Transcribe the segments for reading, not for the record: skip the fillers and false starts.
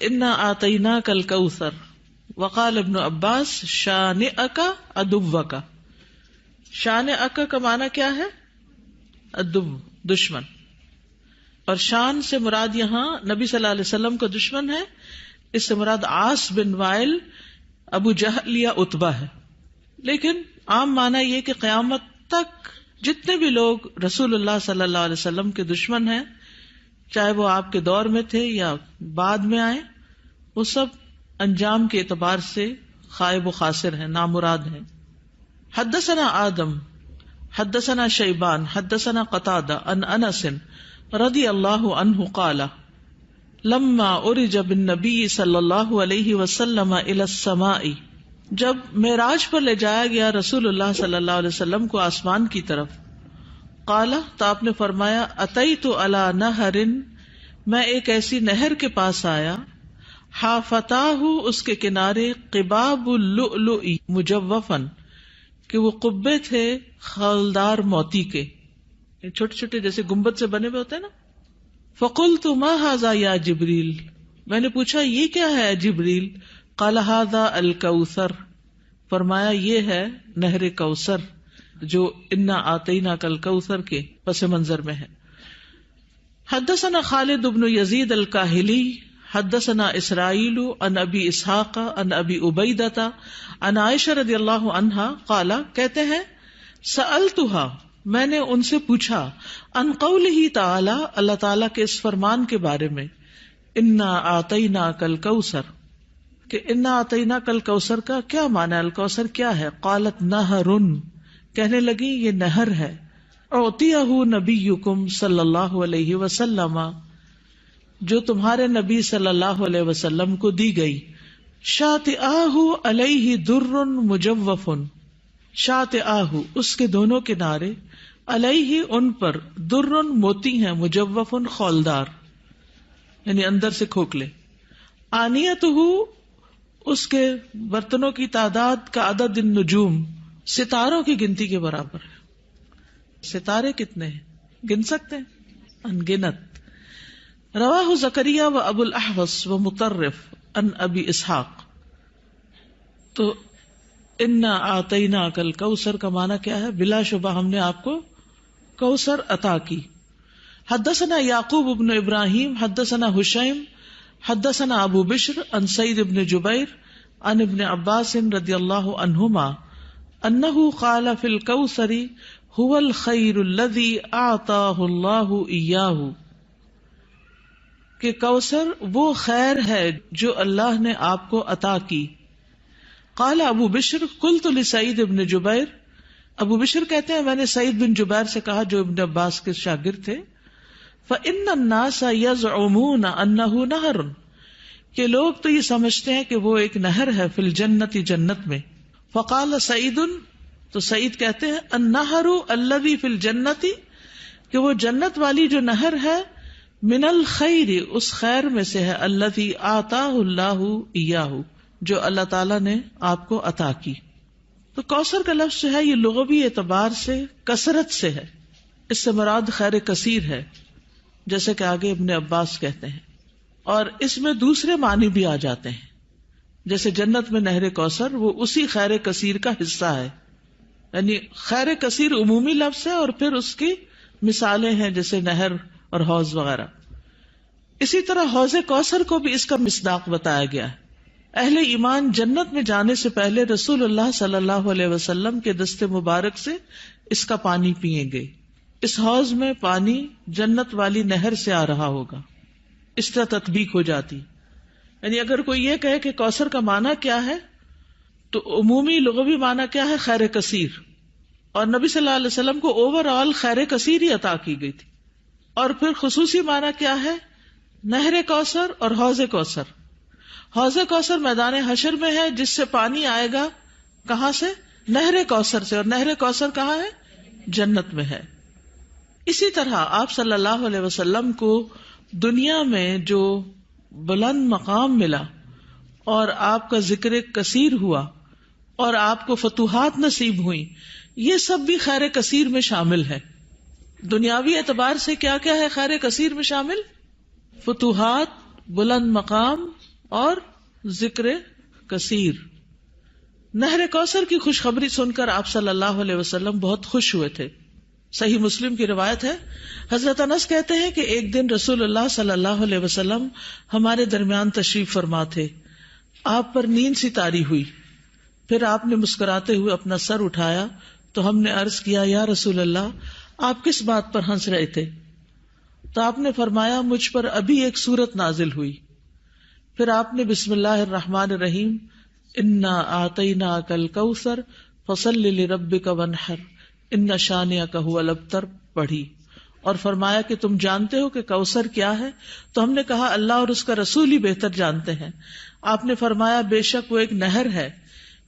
انا آتیناک الکوثر وقال ابن عباس شانئک عدوک. شانئک کا معنی کیا ہے؟ عدو، دشمن. اور شان سے مراد یہاں نبی صلی اللہ علیہ وسلم کا دشمن ہے. اس سے مراد عاص بن وائل، ابو جہل یا عتبہ ہے. لیکن عام معنی یہ کہ قیامت تک جتنے بھی لوگ رسول اللہ صلی اللہ علیہ وسلم کے دشمن ہیں، چاہے وہ آپ کے دور میں تھے یا بعد میں آئے، وہ سب انجام کے اعتبار سے خائب و خاسر ہیں، نامراد ہیں. حدثنا آدم حدثنا شیبان حدثنا قتادہ عن انس رضی اللہ عنہ قال لما عرج بالنبی صلی اللہ علیہ وسلم الی السماء، جب معراج پر لے جایا گیا رسول اللہ صلی اللہ علیہ وسلم کو آسمان کی طرف، قال تو آپ نے فرمایا اتیت علی نہر، میں ایک ایسی نہر کے پاس آیا، حافتاہ اس کے کنارے قباب اللؤلؤ مجوفا، کہ وہ قبے تھے خالدار موتی کے، چھوٹے چھوٹے جیسے گنبد سے بنے ہوئے ہوتے ہیں نا. فقلت ما ھذا یا جبریل، میں نے پوچھا یہ کیا ہے جبریل؟ قال ھذا الکوثر، فرمایا یہ ہے نہر کوثر جو انا آتیناک الکوثر کے پس منظر میں ہے. حدثنا خالد بن یزید الکاہلی حدثنا اسرائیل عن ابی اسحاق عن ابی عبیدہ عن عائشہ رضی اللہ عنہا قال، کہتے ہیں سألتها، میں نے ان سے پوچھا، عن قولہ تعالی، اللہ تعالیٰ کے اس فرمان کے بارے میں، انا آتیناک الکوثر، کہ انا آتیناک الکوثر کا کیا معنی ہے؟ الکوثر کیا ہے؟ قالت نہر، کہنے لگی یہ نہر ہے، اعطیہ نبیکم صلی اللہ علیہ وسلم، جو تمہارے نبی صلی اللہ علیہ وسلم کو دی گئی. شاطئاہ علیہ در مجوف، شاطئاہ اس کے دونوں کنارے، علیہ ان پر، در موتی ہیں، مجوف خولدار یعنی اندر سے کھوکھلے. آنیتہ اس کے برتنوں کی تعداد کا عدد النجوم، ستاروں کی گنتی کے برابر ہے. ستارے کتنے ہیں گن سکتے ہیں؟ انگنت. رواہ زکریا و ابو الاحوص و مطرف عن ابی اسحاق. تو انا آتیناک الکوثر کا معنی کیا ہے؟ بلا شبہ ہم نے آپ کو کوثر عطا کی. حدثنا یعقوب بن ابراہیم حدثنا حشیم حدثنا ابو بشر عن سعید بن جبیر عن ابن عباس رضی اللہ عنہما انہ قال فی الکوثر هو الخیر الذی اعطاہ اللہ ایاہ، کہ کوثر وہ خیر ہے جو اللہ نے آپ کو عطا کی. قال ابو بشر قلت لسعید بن جبیر، ابو بشر کہتے ہیں میں نے سعید بن جبیر سے کہا جو ابن عباس کے شاگرد تھے، فإن الناس يزعمون انه نہر، کہ لوگ تو یہ سمجھتے ہیں کہ وہ ایک نہر ہے، فی الجنت جنت میں. فقال سعید، تو سعید کہتے ہیں النہر الذی فی الجنت، کہ وہ جنت والی جو نہر ہے، من الخیر اس خیر میں سے ہے، الذی آتاہ اللہ ایاہ جو اللہ تعالیٰ نے آپ کو عطا کی. تو کوثر کا لفظ جو ہے یہ لغوی اعتبار سے کثرت سے ہے، اس سے مراد خیر کثیر ہے، جیسے کہ آگے ابن عباس کہتے ہیں. اور اس میں دوسرے معنی بھی آ جاتے ہیں، جیسے جنت میں نہر کوثر وہ اسی خیر کثیر کا حصہ ہے، یعنی خیر کثیر عمومی لفظ ہے اور پھر اس کی مثالیں ہیں جیسے نہر اور حوض وغیرہ. اسی طرح حوض کوثر کو بھی اس کا مصداق بتایا گیا ہے. اہل ایمان جنت میں جانے سے پہلے رسول اللہ صلی اللہ علیہ وسلم کے دست مبارک سے اس کا پانی پیئیں گے. اس حوض میں پانی جنت والی نہر سے آ رہا ہوگا. اس طرح تطبیق ہو جاتی. یعنی اگر کوئی یہ کہے کہ کوثر کا معنی کیا ہے، تو عمومی لغوی معنی کیا ہے؟ خیر کثیر. اور نبی صلی اللہ علیہ وسلم کو اوور آل خیر کثیر ہی عطا کی گئی تھی. اور پھر خصوصی معنی کیا ہے؟ نہر کوثر اور حوض کوثر. حوض کوثر میدان حشر میں ہے، جس سے پانی آئے گا کہاں سے؟ نہر کوثر سے. اور نہر کوثر کہاں ہے؟ جنت میں ہے. اسی طرح آپ صلی اللہ علیہ وسلم کو دنیا میں جو بلند مقام ملا اور آپ کا ذکر کثیر ہوا اور آپ کو فتوحات نصیب ہوئی، یہ سب بھی خیر کثیر میں شامل ہے. دنیاوی اعتبار سے کیا کیا ہے خیر کثیر میں شامل؟ فتوحات، بلند مقام اور ذکر کثیر. نہر کوثر کی خوشخبری سن کر آپ صلی اللہ علیہ وسلم بہت خوش ہوئے تھے. صحیح مسلم کی روایت ہے, حضرت انس کہتے ہیں کہ ایک دن رسول اللہ صلی اللہ علیہ وسلم ہمارے درمیان تشریف فرما تھے. آپ پر نیند سی طاری ہوئی, پھر آپ نے مسکراتے ہوئے اپنا سر اٹھایا تو ہم نے عرض کیا, یا رسول اللہ, آپ کس بات پر ہنس رہے تھے؟ تو آپ نے فرمایا, مجھ پر ابھی ایک سورت نازل ہوئی. پھر آپ نے بسم اللہ الرحمن الرحیم انا اعطیناک الکوثر فصل لربک وانحر ان شانئک ھو الابتر پڑھی, اور فرمایا کہ تم جانتے ہو کہ کوثر کیا ہے؟ تو ہم نے کہا, اللہ اور اس کا رسول ہی بہتر جانتے ہیں. آپ نے فرمایا, بے شک وہ ایک نہر ہے,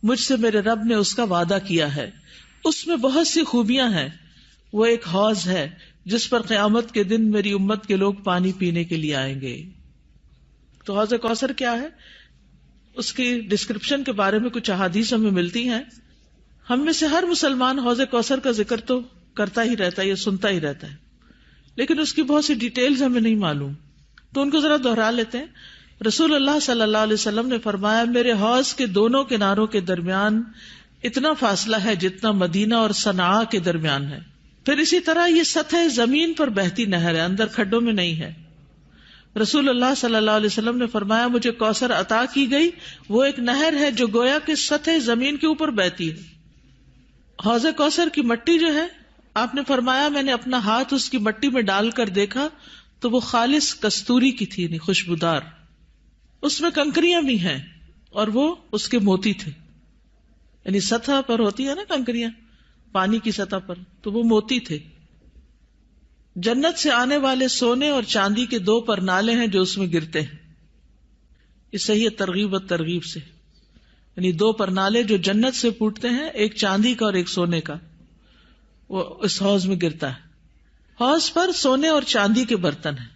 مجھ سے میرے رب نے اس کا وعدہ کیا ہے, اس میں بہت سی خوبیاں ہیں. وہ ایک حوض ہے جس پر قیامت کے دن میری امت کے لوگ پانی پینے کے لیے آئیں گے. تو حوض کوثر کیا ہے, اس کی ڈسکرپشن کے بارے میں کچھ احادیث ہمیں ملتی ہیں. ہم میں سے ہر مسلمان حوض کوثر کا ذکر تو کرتا ہی رہتا ہے, یہ سنتا ہی رہتا ہے, لیکن اس کی بہت سی ڈیٹیلز ہمیں نہیں معلوم, تو ان کو ذرا دوہرا لیتے ہیں. رسول اللہ صلی اللہ علیہ وسلم نے فرمایا, میرے حوض کے دونوں کناروں کے درمیان اتنا فاصلہ ہے جتنا مدینہ اور صنعاء کے درمیان ہے. پھر اسی طرح یہ سطح زمین پر بہتی نہر ہے, اندر کھڈوں میں نہیں ہے. رسول اللہ صلی اللہ علیہ وسلم نے فرمایا, مجھے کوثر عطا کی گئی, وہ ایک نہر ہے جو گویا کہ سطح زمین کے اوپر بہتی ہے. حوض کوثر کی مٹی جو ہے, آپ نے فرمایا, میں نے اپنا ہاتھ اس کی مٹی میں ڈال کر دیکھا تو وہ خالص کستوری کی تھی, نہیں خوشبودار. اس میں کنکریاں بھی ہیں اور وہ اس کے موتی تھے, یعنی سطح پر ہوتی ہے نا کنکریاں پانی کی سطح پر, تو وہ موتی تھے. جنت سے آنے والے سونے اور چاندی کے 2 پرنالے ہیں جو اس میں گرتے ہیں. اس صحیح ترغیب و ترغیب سے, یعنی 2 پرنالے جو جنت سے پھوٹتے ہیں, ایک چاندی کا اور ایک سونے کا, وہ اس حوض میں گرتا ہے. حوض پر سونے اور چاندی کے برتن ہیں.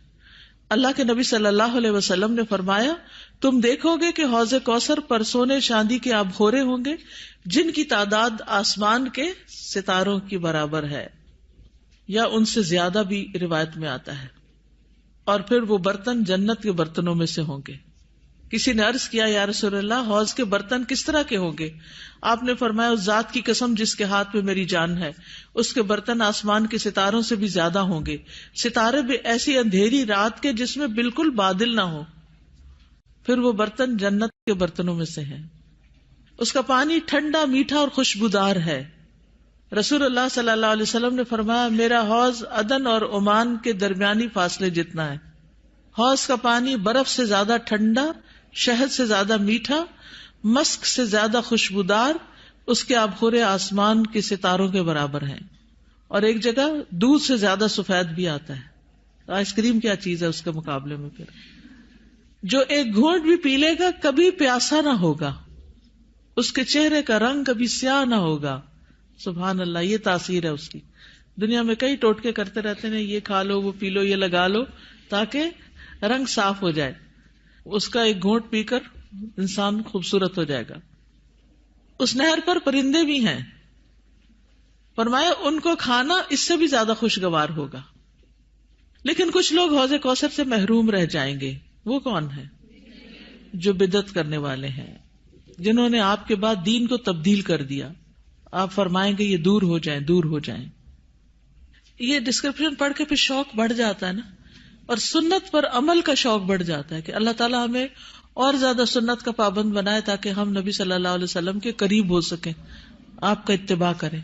اللہ کے نبی صلی اللہ علیہ وسلم نے فرمایا, تم دیکھو گے کہ حوض کوثر پر سونے چاندی کے آبخورے ہوں گے جن کی تعداد آسمان کے ستاروں کی برابر ہے, یا ان سے زیادہ بھی روایت میں آتا ہے. اور پھر وہ برتن جنت کے برتنوں میں سے ہوں گے. کسی نے عرض کیا, یا رسول اللہ, حوض کے برتن کس طرح کے ہوں گے؟ آپ نے فرمایا, اس ذات کی قسم جس کے ہاتھ میں میری جان ہے, اس کے برتن آسمان کے ستاروں سے بھی زیادہ ہوں گے. ستارے بھی ایسی اندھیری رات کے جس میں بالکل بادل نہ ہو. پھر وہ برتن جنت کے برتنوں میں سے ہیں. اس کا پانی ٹھنڈا, میٹھا اور خوشبودار ہے. رسول اللہ صلی اللہ علیہ وسلم نے فرمایا, میرا حوض عدن اور عمان کے درمیانی فاصلے جتنا ہے. حوض کا پانی برف سے زیادہ ٹھنڈا, شہد سے زیادہ میٹھا, مسک سے زیادہ خوشبودار, اس کے آبخورے آسمان کے ستاروں کے برابر ہیں. اور ایک جگہ دودھ سے زیادہ سفید بھی آتا ہے. آئس کریم کیا چیز ہے اس کے مقابلے میں. پھر جو ایک گھونٹ بھی پی لے گا کبھی پیاسا نہ ہوگا, اس کے چہرے کا رنگ کبھی سیاہ نہ ہوگا. سبحان اللہ, یہ تاثیر ہے اس کی. دنیا میں کئی ٹوٹکے کرتے رہتے ہیں, یہ کھا لو, وہ پی لو, یہ لگا لو تاکہ رنگ صاف ہو جائے. اس کا ایک گھونٹ پی کر انسان خوبصورت ہو جائے گا. اس نہر پر پرندے بھی ہیں. فرمایا, ان کو کھانا اس سے بھی زیادہ خوشگوار ہوگا. لیکن کچھ لوگ حوض کوثر سے محروم رہ جائیں گے. وہ کون ہیں؟ جو بدعت کرنے والے ہیں, جنہوں نے آپ کے بعد دین کو تبدیل کر دیا. آپ فرمائیں گے یہ دور ہو جائیں, دور ہو جائیں. یہ ڈسکرپشن پڑھ کے پھر شوق بڑھ جاتا ہے نا, اور سنت پر عمل کا شوق بڑھ جاتا ہے کہ اللہ تعالیٰ ہمیں اور زیادہ سنت کا پابند بنائے تاکہ ہم نبی صلی اللہ علیہ وسلم کے قریب ہو سکیں, آپ کا اتباع کریں.